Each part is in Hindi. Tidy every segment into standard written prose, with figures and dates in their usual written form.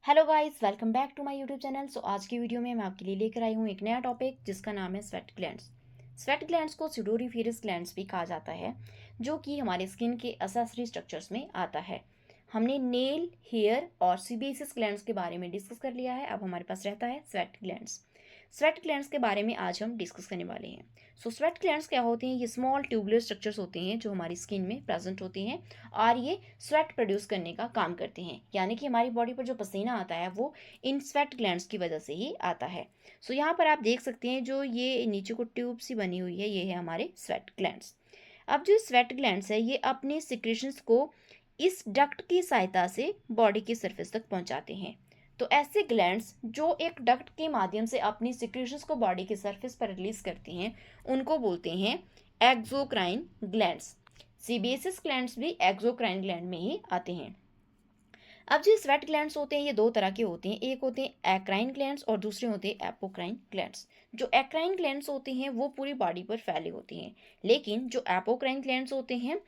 Hello guys, welcome back to my YouTube channel. So आज की वीडियो में मैं आपके लिए लेकर आई हूँ एक नया टॉपिक जिसका नाम है स्वेट ग्लैंड्स। स्वेट ग्लैंड्स को सुडोरिफेरस ग्लैंड्स भी कहा जाता है, जो कि हमारे स्किन के एक्सेसरी स्ट्रक्चर्स में आता है। हमने नेल, हेयर और सीबेसियस ग्लैंड्स के बारे में डिस्कस कर लिया है। अब हमारे पास रहता है स्वेट ग्लैंड्स। स्वेट ग्लैंड्स के बारे में आज हम डिस्कस करने वाले हैं। सो स्वेट ग्लैंड्स क्या होते हैं? ये स्मॉल ट्यूबुलर स्ट्रक्चर्स होते हैं जो हमारी स्किन में प्रेजेंट होते हैं और ये स्वेट प्रोड्यूस करने का काम करते हैं। यानी कि हमारी बॉडी पर जो पसीना आता है वो इन स्वेट ग्लैंड्स की वजह से ही आता है। सो यहाँ पर आप देख सकते हैं जो ये नीचे को ट्यूब सी बनी हुई है, ये है हमारे स्वेट ग्लैंड्स। अब जो स्वेट ग्लैंड्स है ये अपने सिक्रेशंस को इस डक्ट की सहायता से बॉडी की सरफेस तक पहुंचाते हैं। तो ऐसे ग्लैंड्स जो एक डक्ट के माध्यम से अपनी सिक्रेशंस को बॉडी के सरफेस पर रिलीज करती हैं उनको बोलते हैं एक्सोक्राइन ग्लैंड्स। सीबेसियस ग्लैंड्स भी एक्सोक्राइन ग्लैंड में ही आते हैं। अब जो स्वेट ग्लैंड्स होते हैं ये दो तरह के होते हैं, एक होते हैं एक्राइन ग्लैंड्स और दूसरे होते हैं एपोक्राइन ग्लैंड्स। जो एक्राइन ग्लैंड्स होते हैं वो पूरी बॉडी पर फैले होते हैं, लेकिन जो एपोक्राइन ग्लैंड्स होते हैं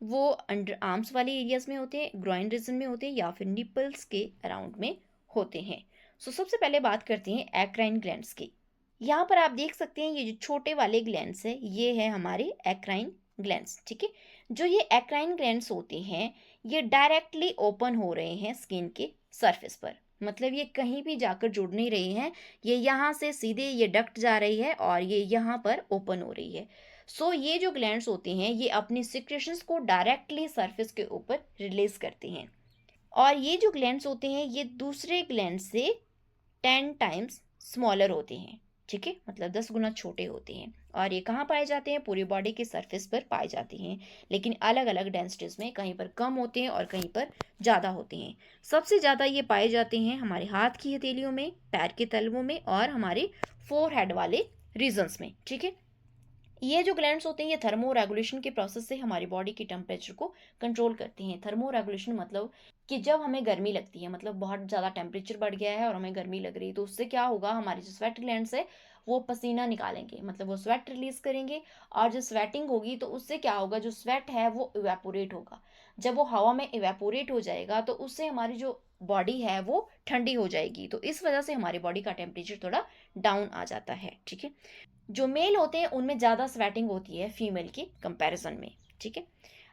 वो अंडर आर्म्स वाले एरियाज में होते हैं, ग्रॉइन रीजन में होते हैं या फिर निपल्स के अराउंड में होते हैं। सो सबसे पहले बात करते हैं एक्राइन ग्लैंड्स की। यहाँ पर आप देख सकते हैं ये जो छोटे वाले ग्लैंड्स है ये है हमारे एक्राइन ग्लैंड्स। ठीक है, जो ये एक्राइन ग्लैंड्स होते हैं ये डायरेक्टली ओपन हो रहे हैं स्किन के सरफेस पर। मतलब ये कहीं भी जाकर जुड़ नहीं रही हैं, ये यहाँ से सीधे ये डक्ट जा रही है और ये यहाँ पर ओपन हो रही है। सो ये जो ग्लैंड्स होते हैं ये अपनी सिक्रेशंस को डायरेक्टली सरफेस के ऊपर रिलीज करते हैं और ये जो ग्लैंड्स होते हैं ये दूसरे ग्लैंड से 10 टाइम्स स्मॉलर होते हैं। ठीक है, मतलब 10 गुना छोटे होते हैं और ये कहाँ पाए जाते हैं? पूरी बॉडी के सरफेस पर पाए जाते हैं, लेकिन अलग अलग डेंसिटीज में, कहीं पर कम होते हैं और कहीं पर ज़्यादा होते हैं। सबसे ज़्यादा ये पाए जाते हैं हमारे हाथ की हथेलियों में, पैर के तलवों में और हमारे फोरहेड वाले रीजन्स में। ठीक है, ये जो ग्लैंड्स होते हैं ये थर्मो रेगुलेशन के प्रोसेस से हमारी बॉडी की टेम्परेचर को कंट्रोल करते हैं। थर्मो रेगुलेशन मतलब कि जब हमें गर्मी लगती है, मतलब बहुत ज़्यादा टेम्परेचर बढ़ गया है और हमें गर्मी लग रही है, तो उससे क्या होगा, हमारी जो स्वेट ग्लैंड्स है वो पसीना निकालेंगे, मतलब वो स्वेट रिलीज करेंगे। और जो स्वेटिंग होगी तो उससे क्या होगा, जो स्वेट है वो इवेपोरेट होगा। जब वो हवा में इवेपोरेट हो जाएगा तो उससे हमारी जो बॉडी है वो ठंडी हो जाएगी, तो इस वजह से हमारी बॉडी का टेम्परेचर थोड़ा डाउन आ जाता है। ठीक है, जो मेल होते हैं उनमें ज़्यादा स्वेटिंग होती है फीमेल के कंपैरिजन में। ठीक है,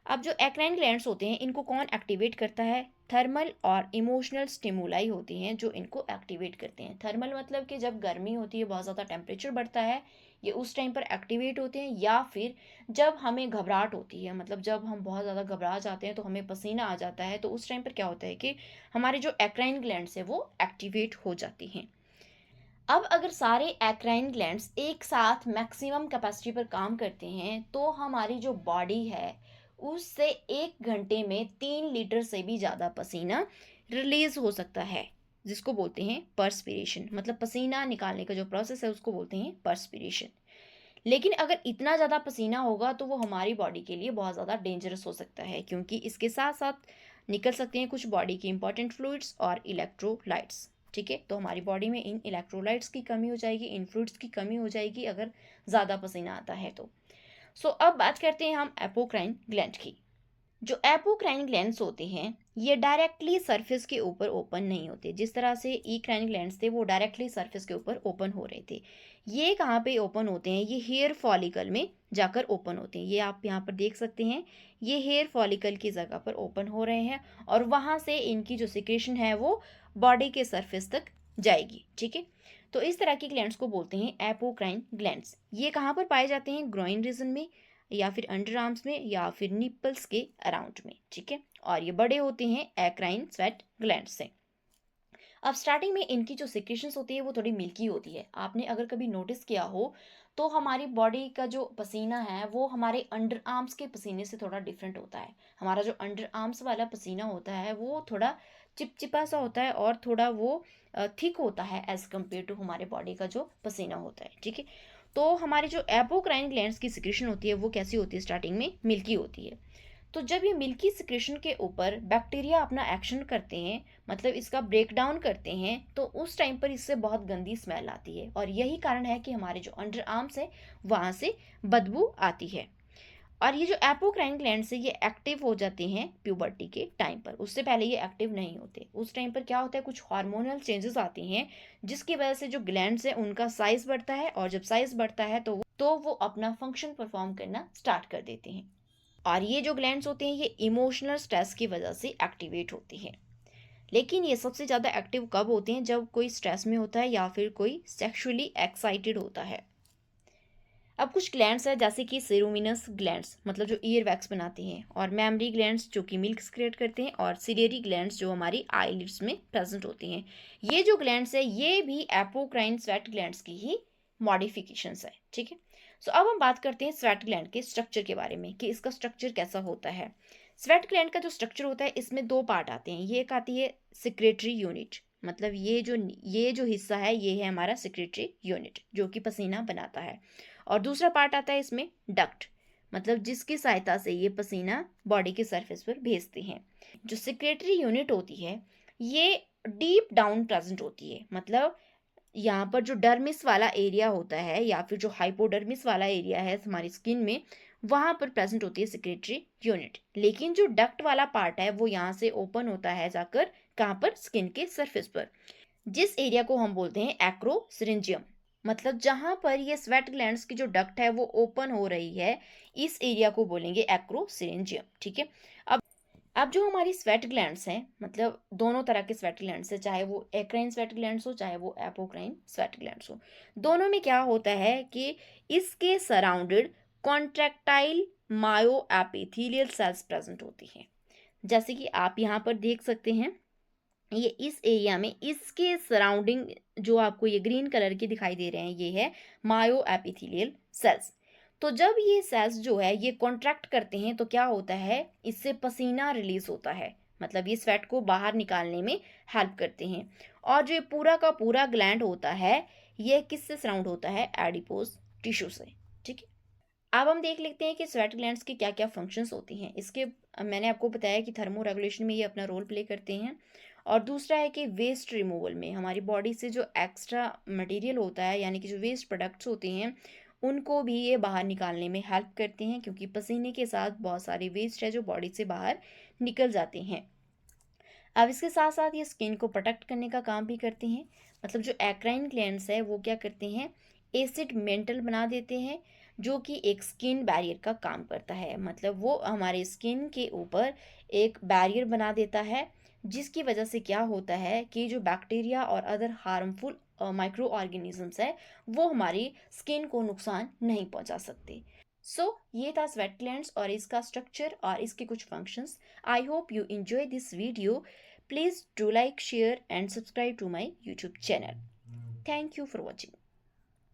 अब जो एक्राइन ग्लैंड्स होते हैं इनको कौन एक्टिवेट करता है? थर्मल और इमोशनल स्टिमुलाई होती हैं जो इनको एक्टिवेट करते हैं। थर्मल मतलब कि जब गर्मी होती है, बहुत ज़्यादा टेम्परेचर बढ़ता है, ये उस टाइम पर एक्टिवेट होते हैं। या फिर जब हमें घबराहट होती है, मतलब जब हम बहुत ज़्यादा घबरा जाते हैं तो हमें पसीना आ जाता है, तो उस टाइम पर क्या होता है कि हमारे जो एक्राइन ग्लैंड्स है वो एक्टिवेट हो जाती हैं। अब अगर सारे एक्राइन ग्लैंड्स एक साथ मैक्सिमम कैपेसिटी पर काम करते हैं तो हमारी जो बॉडी है उससे 1 घंटे में 3 लीटर से भी ज़्यादा पसीना रिलीज हो सकता है, जिसको बोलते हैं पर्सपिरेशन। मतलब पसीना निकालने का जो प्रोसेस है उसको बोलते हैं पर्सपिरेशन। लेकिन अगर इतना ज़्यादा पसीना होगा तो वो हमारी बॉडी के लिए बहुत ज़्यादा डेंजरस हो सकता है, क्योंकि इसके साथ साथ निकल सकते हैं कुछ बॉडी के इंपॉर्टेंट फ्लूइड्स और इलेक्ट्रोलाइट्स। ठीक है, तो हमारी बॉडी में इन इलेक्ट्रोलाइट्स की कमी हो जाएगी, इन फ्लूइड्स की कमी हो जाएगी अगर ज़्यादा पसीना आता है तो। सो अब बात करते हैं हम एपोक्राइन ग्लैंड की। जो एपोक्राइन ग्लैंड्स होते हैं ये डायरेक्टली सरफेस के ऊपर ओपन नहीं होते, जिस तरह से इक्राइन ग्लैंड्स थे वो डायरेक्टली सरफेस के ऊपर ओपन हो रहे थे। ये कहाँ पे ओपन होते हैं? ये हेयर फॉलिकल में जाकर ओपन होते हैं। ये आप यहाँ पर देख सकते हैं, ये हेयर फॉलिकल की जगह पर ओपन हो रहे हैं और वहाँ से इनकी जो सिक्रेशन है वो बॉडी के सरफेस तक जाएगी। ठीक है, तो इस तरह की ग्लैंड्स को बोलते हैं एपोक्राइन ग्लैंड्स। ये कहाँ पर पाए जाते हैं? ग्रोइन रीजन में या फिर अंडर आर्म्स में या फिर निपल्स के अराउंड में। ठीक है, और ये बड़े होते हैं एक्राइन स्वेट ग्लैंड से। अब स्टार्टिंग में इनकी जो सिक्रेशंस होती है वो थोड़ी मिल्की होती है। आपने अगर कभी नोटिस किया हो तो हमारी बॉडी का जो पसीना है वो हमारे अंडर आर्म्स के पसीने से थोड़ा डिफरेंट होता है। हमारा जो अंडर आर्म्स वाला पसीना होता है वो थोड़ा चिपचिपा सा होता है और थोड़ा वो थिक होता है एज कम्पेयर टू हमारे बॉडी का जो पसीना होता है। ठीक है, तो हमारी जो एपोक्राइन ग्लैंड्स की सिक्रेशन होती है वो कैसी होती है? स्टार्टिंग में मिल्की होती है। तो जब ये मिल्की सिक्रेशन के ऊपर बैक्टीरिया अपना एक्शन करते हैं, मतलब इसका ब्रेक डाउन करते हैं, तो उस टाइम पर इससे बहुत गंदी स्मेल आती है और यही कारण है कि हमारे जो अंडर आर्म्स है वहाँ से बदबू आती है। और ये जो एपोक्राइन ग्लैंड्स है ये एक्टिव हो जाते हैं प्यूबर्टी के टाइम पर, उससे पहले ये एक्टिव नहीं होते। उस टाइम पर क्या होता है, कुछ हार्मोनल चेंजेस आते हैं जिसकी वजह से जो ग्लैंड्स है उनका साइज बढ़ता है, और जब साइज बढ़ता है तो वो अपना फंक्शन परफॉर्म करना स्टार्ट कर देते हैं। और ये जो ग्लैंड्स होते हैं ये इमोशनल स्ट्रेस की वजह से एक्टिवेट होते हैं। लेकिन ये सबसे ज़्यादा एक्टिव कब होते हैं, जब कोई स्ट्रेस में होता है या फिर कोई सेक्सुअली एक्साइटेड होता है। अब कुछ ग्लैंड्स है जैसे कि सेरोमिनस ग्लैंड्स, मतलब जो ईयर वैक्स बनाते हैं, और मेमरी ग्लैंड्स जो कि मिल्क क्रिएट करते हैं, और सिलियरी ग्लैंड्स जो हमारी आईलिड्स में प्रेजेंट होती हैं। ये जो ग्लैंड्स है ये भी एपोक्राइन स्वेट ग्लैंड्स की ही मॉडिफिकेशंस है। ठीक है, सो अब हम बात करते हैं स्वेट ग्लैंड के स्ट्रक्चर के बारे में कि इसका स्ट्रक्चर कैसा होता है। स्वेट ग्लैंड का जो स्ट्रक्चर होता है इसमें दो पार्ट आते हैं। ये एक आती है सिक्रेटरी यूनिट, मतलब ये जो हिस्सा है ये है हमारा सिक्रेटरी यूनिट जो कि पसीना बनाता है। और दूसरा पार्ट आता है इसमें डक्ट, मतलब जिसकी सहायता से ये पसीना बॉडी के सरफेस पर भेजते हैं। जो सिक्रेटरी यूनिट होती है ये डीप डाउन प्रेजेंट होती है, मतलब यहाँ पर जो डर्मिस वाला एरिया होता है या फिर जो हाइपोडर्मिस वाला एरिया है हमारी स्किन में, वहाँ पर प्रेजेंट होती है सिक्रेटरी यूनिट। लेकिन जो डक्ट वाला पार्ट है वो यहाँ से ओपन होता है जाकर कहाँ पर, स्किन के सरफेस पर, जिस एरिया को हम बोलते हैं एक्रोसिरिंजियम। मतलब जहां पर ये स्वेट ग्लैंड्स की जो डक्ट है वो ओपन हो रही है, इस एरिया को बोलेंगे एक्रोसिरिंजियम। ठीक है, अब जो हमारी स्वेट ग्लैंड्स हैं, मतलब दोनों तरह के स्वेट ग्लैंड्स हैं, चाहे वो एक्राइन स्वेट ग्लैंड्स हो चाहे वो एपोक्राइन स्वेट ग्लैंड्स हो, दोनों में क्या होता है कि इसके सराउंडेड कॉन्ट्रैक्टाइल मायो एपिथेलियल सेल्स प्रेजेंट होती हैं। जैसे कि आप यहाँ पर देख सकते हैं, ये इस एरिया में इसके सराउंडिंग जो आपको ये ग्रीन कलर के दिखाई दे रहे हैं ये है मायो एपिथेलियल सेल्स। तो जब ये सेल्स जो है ये कॉन्ट्रैक्ट करते हैं तो क्या होता है, इससे पसीना रिलीज होता है, मतलब ये स्वेट को बाहर निकालने में हेल्प करते हैं। और जो ये पूरा का पूरा ग्लैंड होता है ये किससे सराउंड होता है, एडिपोज टिश्यू से। ठीक है, अब हम देख लेते हैं कि स्वेट ग्लैंड्स के क्या क्या फंक्शंस होती हैं। इसके मैंने आपको बताया कि थर्मो रेगुलेशन में ये अपना रोल प्ले करते हैं। और दूसरा है कि वेस्ट रिमूवल में, हमारी बॉडी से जो एक्स्ट्रा मटेरियल होता है यानी कि जो वेस्ट प्रोडक्ट्स होते हैं उनको भी ये बाहर निकालने में हेल्प करते हैं, क्योंकि पसीने के साथ बहुत सारे वेस्ट है जो बॉडी से बाहर निकल जाते हैं। अब इसके साथ साथ ये स्किन को प्रोटेक्ट करने का काम भी करते हैं। मतलब जो एक्राइन ग्लैंड्स है वो क्या करते हैं, एसिड मेंटल बना देते हैं जो कि एक स्किन बैरियर का काम करता है। मतलब वो हमारे स्किन के ऊपर एक बैरियर बना देता है, जिसकी वजह से क्या होता है कि जो बैक्टीरिया और अदर हार्मफुल माइक्रो ऑर्गेनिजम्स है वो हमारी स्किन को नुकसान नहीं पहुंचा सकते। ये था स्वेट ग्लैंड्स और इसका स्ट्रक्चर और इसके कुछ functions. I hope you enjoy this video. Please do like, share and subscribe to my YouTube channel. Thank you for watching.